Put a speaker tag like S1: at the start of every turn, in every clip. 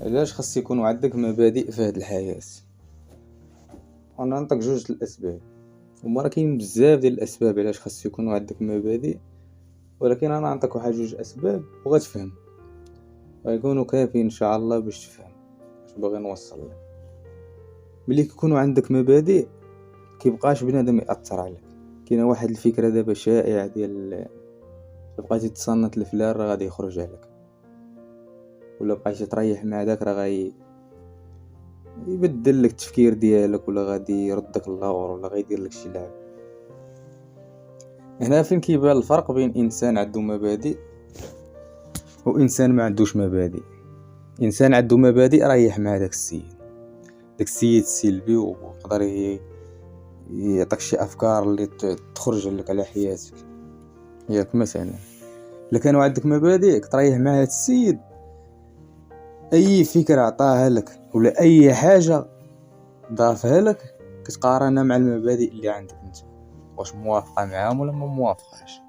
S1: علاش خاص يكونوا عندك مبادئ في هذه الحياة؟ انا نعطيك جوج الاسباب. هما راه كاين بزاف ديال الاسباب علاش خاص يكونوا عندك مبادئ، ولكن انا نعطيك واحد جوج اسباب وغتفهم، غيكونوا كافيين ان شاء الله باش تفهم اش باغي نوصل لك. ملي كيكونوا عندك مبادئ كيبقاش بنادم ياثر عليك. كاينه واحد الفكره دابا شائعه ديال بقيتي تصنت لفلان راه غادي يخرج عليك، ولا بقيتي تريح مع داك راه يبدل لك التفكير ديالك، ولا غادي يردك اللور، ولا غيدير لك شي لعب. هنا فين كيبان الفرق بين انسان عنده مبادئ وانسان ما عندوش مبادئ. انسان عنده مبادئ ريح مع داك السيد، داك السيد سلبي ويقدر يعطيك شي افكار اللي تخرج لك على حياتك ياك. مثلا الا كانوا عندك مبادئ تريح مع هاد السيد، اي فكره عطاها لك ولا اي حاجه ضافها لك كتقارنها مع المبادئ اللي عندك انت، واش موافقه معاهم ولا ما موافقاش.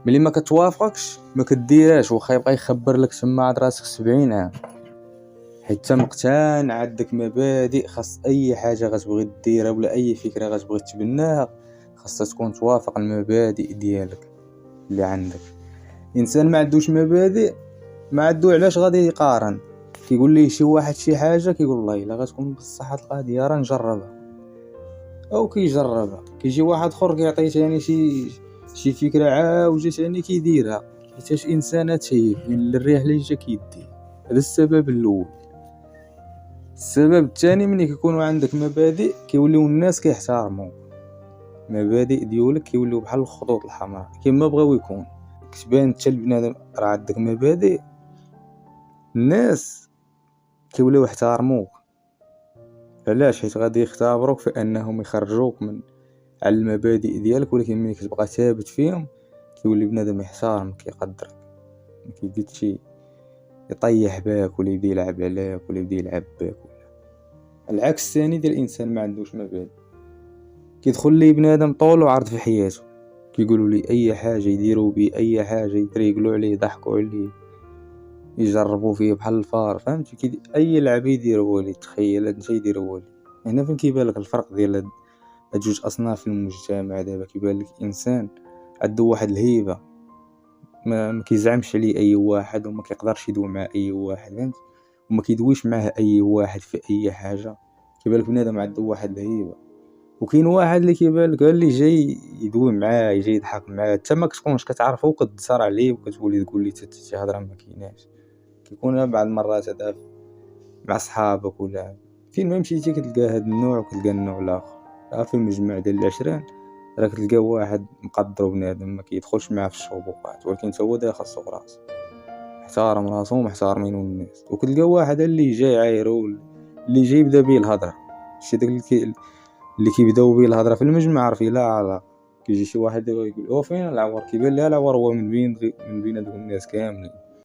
S1: ملي ما كتوافقش ما كديرهاش، واخا يبقى يخبر لك تما عاد راسك 70 عام، حيت مقتنع عندك مبادئ. خاص اي حاجه غتبغي ديرها ولا اي فكره غتبغي تبناها خاصها تكون توافق المبادئ ديالك اللي عندك. انسان ما عندوش مبادئ ما عندو علاش غادي يقارن. كيقول ليه شي واحد شي حاجه كيقول والله الا غتكون بصح هاد القضيه راه نجربها، او كيجربها. كيجي واحد اخر كيعطيه ثاني شي فكره عاوجه ثاني كيديرها، حيت انسان تايه من الريح اللي جا كيدي. هذا السبب الاول. السبب الثاني، ملي كيكونوا عندك مبادئ كيوليو الناس كيحترموا المبادئ ديالك، كيوليو بحال الخطوط الحمراء كما بغاو يكون. كتبان انت البنادم راه عندك مبادئ، الناس كيوليو يحترموك. علاش؟ حيت غادي يختبروك في انهم يخرجوك من على المبادئ ديالك، ولكن ملي كتبقى ثابت فيهم كيولي بنادم يحترمك يقدرك، ما كيجيش يطيح باك ولا يبدا يلعب عليك ولا يبدا يلعب باك. العكس الثاني ديال الانسان ما عندوش مبادئ، كيدخل لي بنادم طول وعرض في حياته، كيقولوا لي اي حاجه يديروا بيه، اي حاجه يتريقلوا عليه يضحكوا عليه يجربوا فيه بحال الفار. فهمتي؟ اي لعبه يديروها لي، تخيل انت يديروها لي. هنا فين كيبان لك الفرق ديال هاد جوج اصناف في المجتمع. دابا كيبان لك انسان عنده واحد الهيبه ما كيزعمش عليه اي واحد، وما كيقدرش يدوي مع اي واحد، فهمت؟ وما كيدويش معاه اي واحد في اي حاجه. كيبان لك بنادم عنده واحد الهيبه. وكاين واحد اللي كيبان لك اللي جاي يدوي معاه، يجي يضحك معاه، انت ما كتكونش كتعرفه وكتصار عليه وكتولي تقول لي حتى شي هضره ما كايناش. كيكون بعض المرات هذا مع صحابك ولا فين ما مشيتي كتلقى هاد النوع وكتلقى النوع الاخر. في المجمع ديال العشرين راك تلقى واحد مقدر بنادم ما كيدخلش معاه في الشبوقات، ولكن هو داير خاصو براسو، احترم راسو ومحترمين الناس. وكتلقى واحد اللي جاي عايرو، اللي جاي يبدا بيه الهضره. شي داك اللي كيبداو بيه الهضره في المجمع عارفين لا علاقه. كيجي شي واحد يقول هو فين العور، كيبان لها العور هو من بين هذوك الناس كاملين.